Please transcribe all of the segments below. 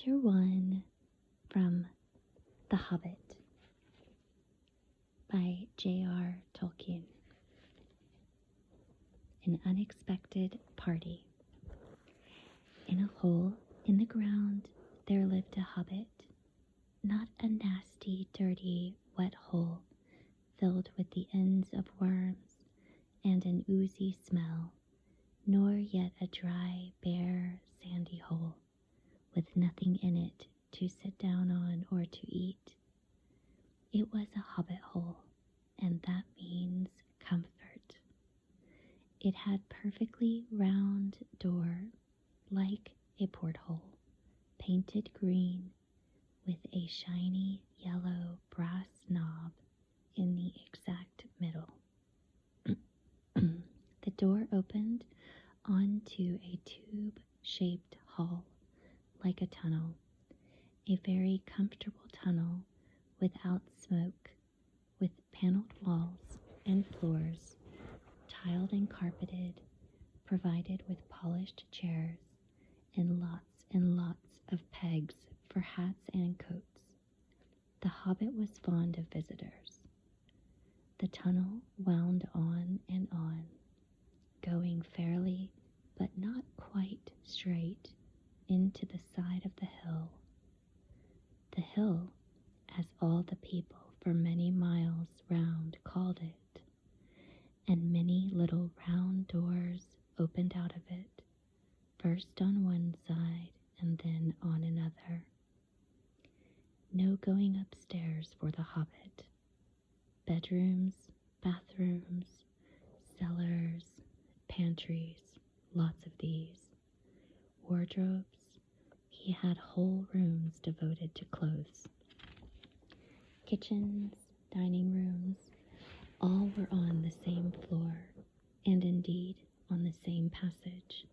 Chapter 1 from The Hobbit by JRR Tolkien. An unexpected party. In a hole in the ground there lived a hobbit, not a nasty, dirty, wet hole filled with the ends of worms and an oozy smell, nor yet a dry, bare, sandy hole with nothing in it to sit down on or to eat. It was a hobbit hole, and that means comfort. It had perfectly round door, like a porthole, painted green, with a shiny yellow brass knob in the exact middle. The door opened onto a tube-shaped hall, like a tunnel, a very comfortable tunnel without smoke, with paneled walls and floors, tiled and carpeted, provided with polished chairs, and lots of pegs for hats and coats. The hobbit was fond of visitors. The tunnel wound on and on, going fairly but not quite straight into the side of the hill. The hill, as all the people for many miles round called it, and many little round doors opened out of it, first on one side and then on another. No going upstairs for the hobbit. Bedrooms, bathrooms, cellars, pantries, lots of these. Wardrobes, he had whole rooms devoted to clothes. Kitchens, dining rooms, all were on the same floor, and indeed on the same passage.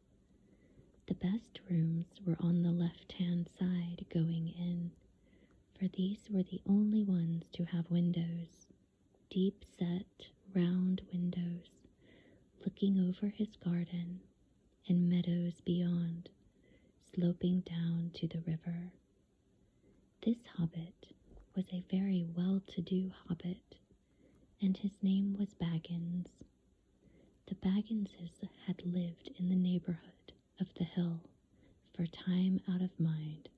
The best rooms were on the left-hand side going in, for these were the only ones to have windows, deep-set, round windows, looking over his garden and meadows beyond, sloping down to the river. This hobbit was a very well-to-do hobbit, and his name was Baggins. The Bagginses had lived in the neighborhood of the hill for time out of mind,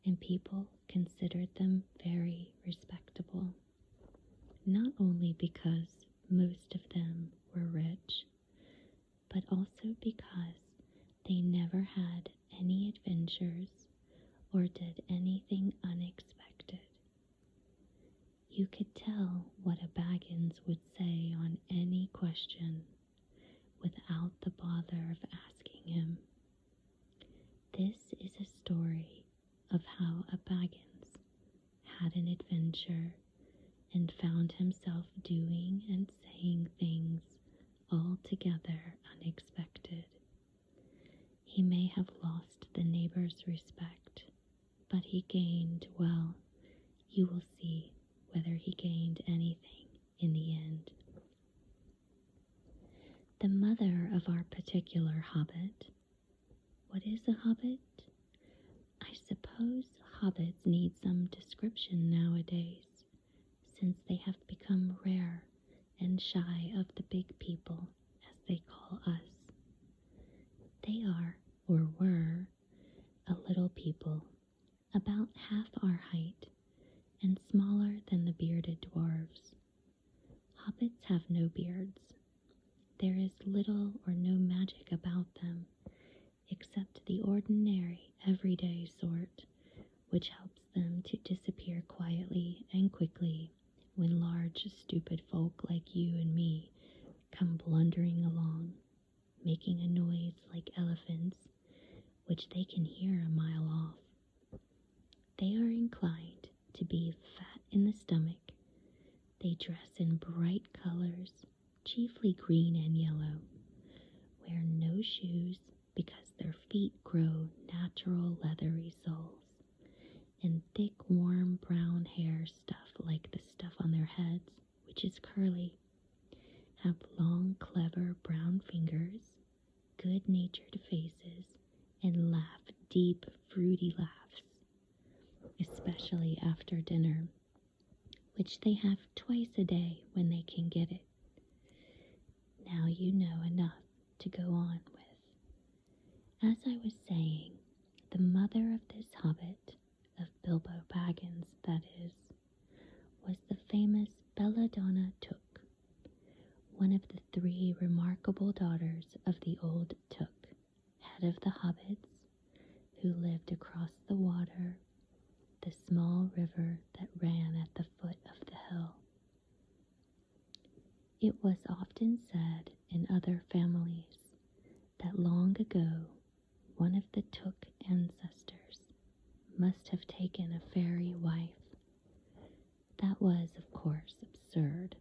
and people considered them very respectable, not only because most of them were rich, but also because they never had any adventures or did anything unexpected. You could tell what a Baggins would say on any question without the bother of asking him. This is a story of how a Baggins had an adventure and found himself doing and saying things altogether unexpected. He may have lost the neighbor's respect, but he gained, well, you will see whether he gained anything in the end. The mother of our particular hobbit. What is a hobbit? I suppose hobbits need some description nowadays, since they have become rare and shy of the big people, as they call us. They are, or were, a little people, about half our height, and smaller than the bearded dwarves. Hobbits have no beards. There is little or no magic about them, except the ordinary, everyday sort, which helps them to disappear quietly and quickly when large, stupid folk like you and me come blundering along, making a noise like elephants, which they can hear a mile off. They are inclined to be fat in the stomach. They dress in bright colors, chiefly green and yellow, wear no shoes because their feet grow natural leathery soles, and thick, warm brown hair stuff like the stuff on their heads, which is curly, have long, clever brown fingers, good-natured faces, and laugh deep, fruity laughs especially after dinner, which they have twice a day when they can get it. Now you know enough to go on with. As I was saying, the mother of this hobbit, of Bilbo Baggins, that is, was the famous Belladonna Took, one of the 3 remarkable daughters of the old Took, head of the hobbits, who lived across the water, the small river that ran at the foot of the hill. It was often said in other families that long ago one of the Took ancestors must have taken a fairy wife. That was, of course, absurd,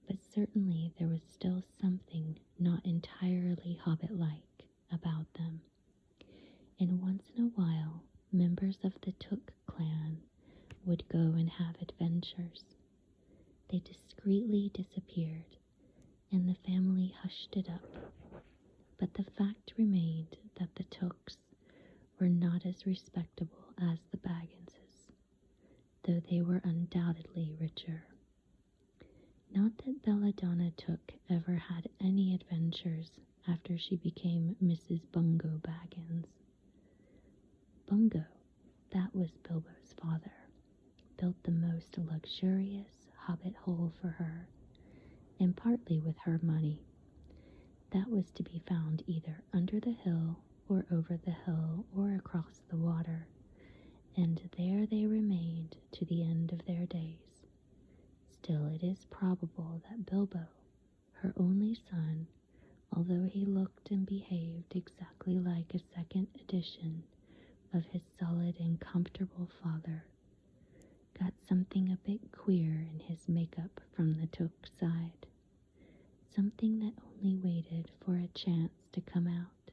but certainly there was still something not entirely hobbit-like about them. And once in a while, members of the Took clan would go and have adventures. They discreetly disappeared, and the family hushed it up. But the fact remained that the Tooks were not as respectable as the Bagginses, though they were undoubtedly richer. Not that Belladonna Took ever had any adventures after she became Mrs. Bungo Baggins. Bungo, that was Bilbo's father, built the most luxurious hobbit hole for her, and partly with her money. That was to be found either under the hill or over the hill or across the water, and there they remained to the end of their days. Still, it is probable that Bilbo, her only son, although he looked and behaved exactly like a second edition of his solid and comfortable father, got something a bit queer in his makeup from the Took side, something that only waited for a chance to come out.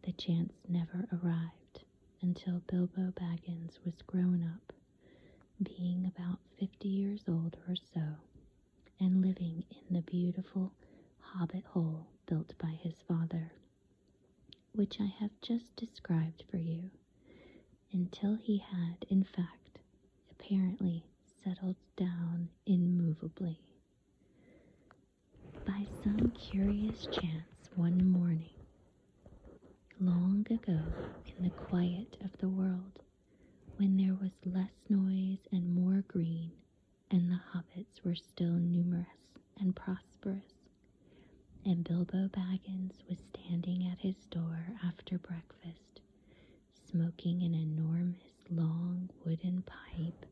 The chance never arrived until Bilbo Baggins was grown up, being about 50 years old or so, and living in the beautiful hobbit hole built by his father, which I have just described for you, until he had, in fact, apparently settled down immovably. By some curious chance one morning, long ago in the quiet of the world, when there was less noise and more green, and the hobbits were still numerous and prosperous, and Bilbo Baggins was standing at his door after breakfast, smoking an enormous long wooden pipe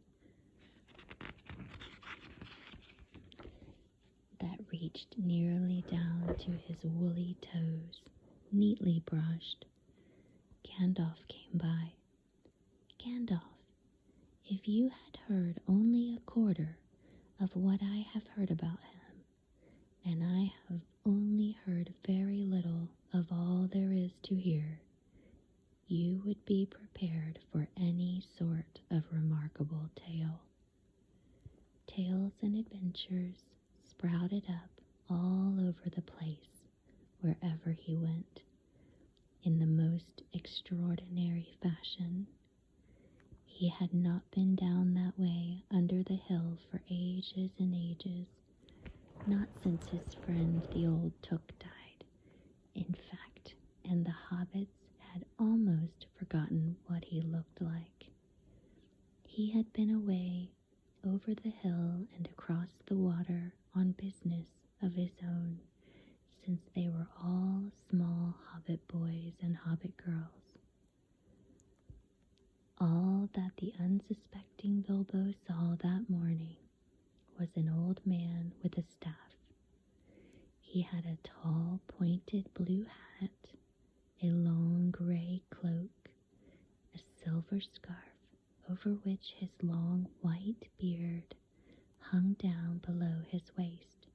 that reached nearly down to his woolly toes, neatly brushed. Gandalf came by. Gandalf, if you had heard only a quarter of what I have heard about him, and I have only heard very little of all there is to hear, you would be prepared for any sort of remarkable tale. Tales and adventures sprouted up all over the place wherever he went, in the most extraordinary fashion. He had not been down that way under the hill for ages and ages, not since his friend the old Took died, in fact, and the hobbits had almost forgotten what he looked like. He had been away over the hill and across the water on business of his own since they were all small hobbit boys and hobbit girls. All that the unsuspecting Bilbo saw that morning was an old man with a staff. He had a tall, pointed blue hat, a long gray cloak, a silver scarf over which his long white beard hung down below his waist,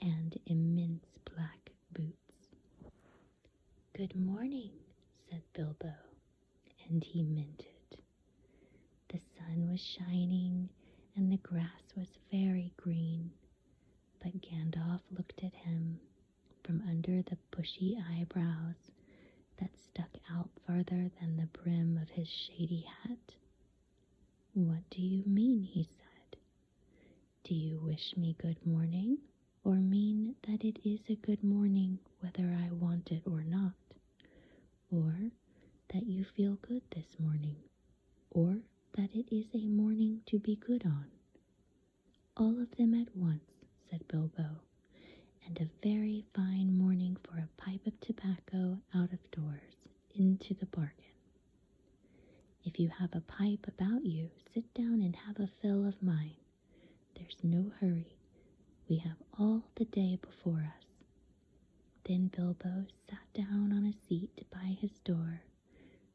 and immense black boots. "Good morning," said Bilbo, and he meant it. The sun was shining, and the grass was very green, but Gandalf looked at him from under the bushy eyebrows that stuck out farther than the brim of his shady hat. "What do you mean?" he said. "Do you wish me good morning, or mean that it is a good morning whether I want it or not? Or that you feel good this morning, or that it is a morning to be good on?" "All of them at once," said Bilbo, "and a very fine morning for a pipe of tobacco out of doors, into the bargain. If you have a pipe about you, sit down and have a fill of mine. There's no hurry. We have all the day before us." Then Bilbo sat down on a seat by his door,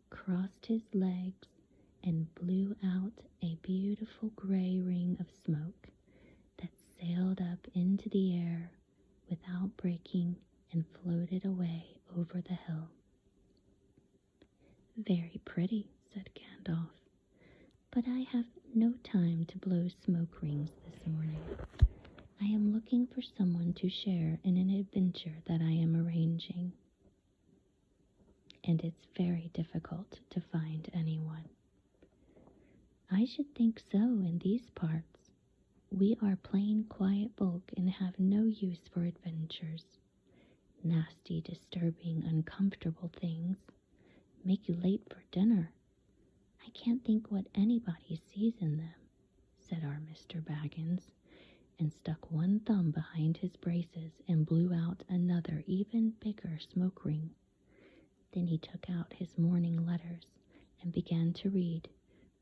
crossed his legs, and blew out a beautiful gray ring of smoke that sailed up into the air without breaking and floated away over the hill. "Very pretty," said Gandalf, "but I have no time to blow smoke rings this morning. I am looking for someone to share in an adventure that I am arranging, and it's very difficult to find anyone." "I should think so in these parts. We are plain quiet folk and have no use for adventures. Nasty, disturbing, uncomfortable things. Make you late for dinner. I can't think what anybody sees in them," said our Mr. Baggins, and stuck one thumb behind his braces and blew out another even bigger smoke ring. Then he took out his morning letters and began to read,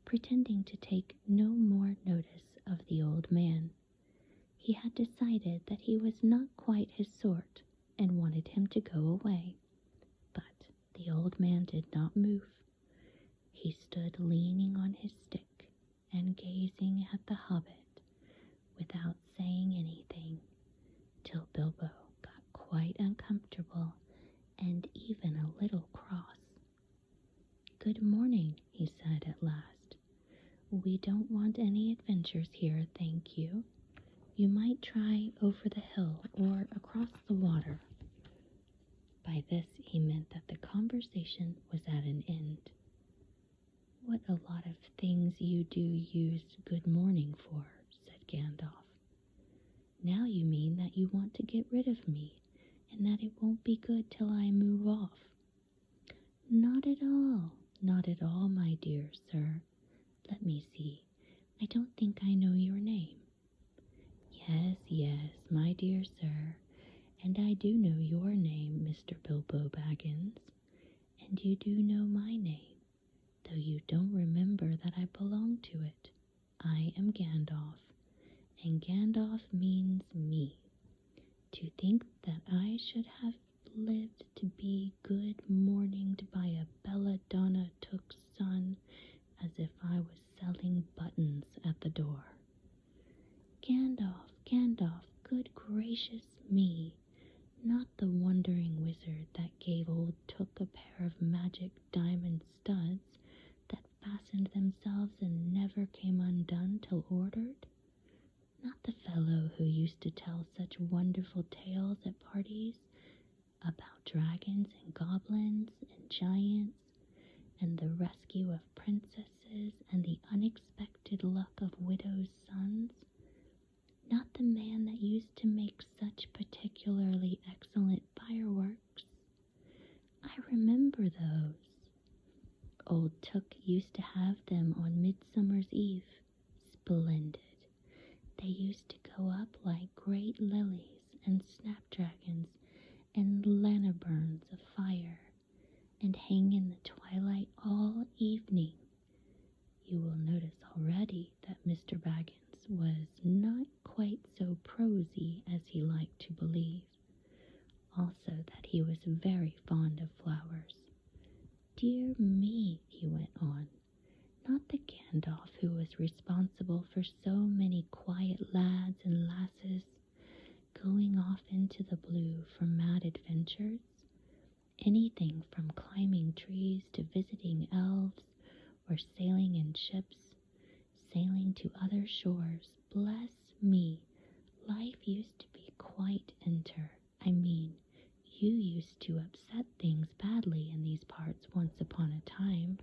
pretending to take no more notice of the old man. He had decided that he was not quite his sort and wanted him to go away. But the old man did not move. He stood leaning on his stick and gazing at the Hobbit without saying anything, till Bilbo got quite uncomfortable and even a little cross. "Good morning," he said at last. "We don't want any adventures here, thank you. You might try over the hill or across the water." By this he meant that the conversation was at an end. "What a lot of things you do use good morning for," said Gandalf. "Now you mean that you want to get rid of me, and that it won't be good till I move off." "Not at all, not at all, my dear sir. Let me see, I don't think I know your name." "Yes, yes, my dear sir, and I do know your name, Mr. Bilbo Baggins, and you do know my name, though you don't remember that I belong to it. I am Gandalf, and Gandalf means me. To think that I should have lived to be good morninged by a belladonna took son, as if I was selling buttons at the door. Gandalf, Gandalf, good gracious me, not the wandering wizard that gave old Took a pair of magic diamond studs that fastened themselves and never came undone till ordered. Not the fellow who used to tell such wonderful tales at parties about dragons and goblins and giants and the rescue of princesses and the unexpected luck of widows' sons. Not the man that used to make such particularly excellent fireworks. I remember those. Old Took used to have them on Midsummer's Eve. Splendid. They used to go up like great lilies and snapdragons and lanterns of fire, and hang in the twilight all evening. You will notice already that Mr. Baggins was not quite so prosy as he liked to believe. Also that he was very fond of flowers. Dear me, he went on, not the Gandalf who was responsible for so many quiet lads and lasses going off into the blue for mad adventures, anything from climbing trees to visiting elves or sailing in ships, sailing to other shores. Bless me, life used to be quite you used to upset things badly in these parts once upon a time.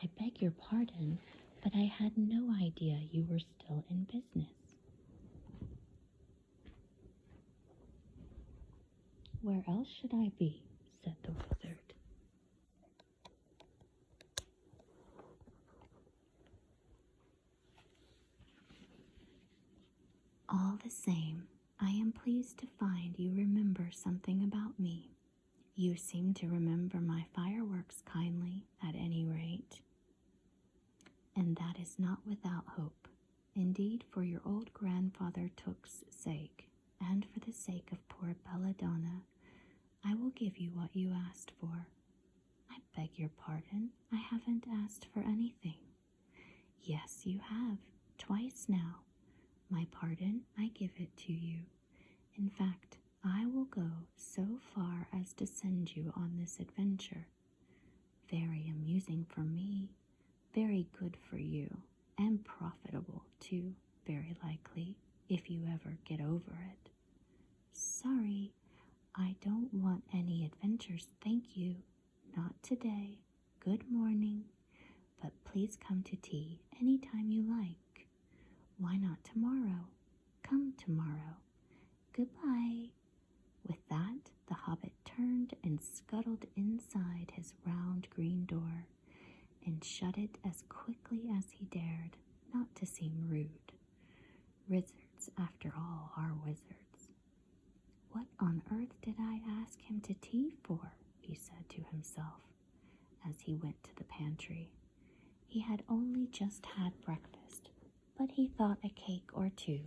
I beg your pardon, but I had no idea you were still in business. Where else should I be? Said the wizard. All the same, I am pleased to find you remember something about me. You seem to remember my fireworks kindly, at any rate. And that is not without hope. Indeed, for your old grandfather Took's sake, and for the sake of poor Belladonna, I will give you what you asked for. I beg your pardon, I haven't asked for anything. Yes, you have, twice now. My pardon, I give it to you. In fact, I will go so far as to send you on this adventure. Very amusing for me, very good for you, and profitable too, very likely, if you ever get over it. Sorry, I don't want any adventures, thank you. Not today. Good morning. But please come to tea any time you like. Why not tomorrow? Come tomorrow. Goodbye. With that, the hobbit turned and scuttled inside his round green door, and shut it as quickly as he dared, not to seem rude. Wizards, after all, are wizards. What on earth did I ask him to tea for? He said to himself, as he went to the pantry. He had only just had breakfast, but he thought a cake or two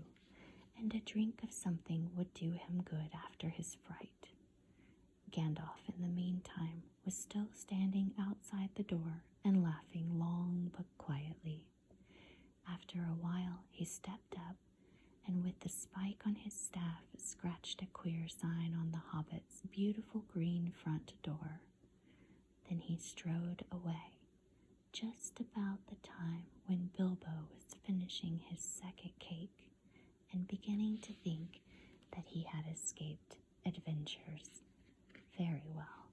and a drink of something would do him good after his fright. Gandalf, in the meantime, was still standing outside the door and laughing long but quietly. After a while he stepped up, and with the spike on his staff scratched a queer sign on the hobbit's beautiful green front door. Then he strode away, just about the time when Bilbo was finishing his second cake and beginning to think that he had escaped adventures very well.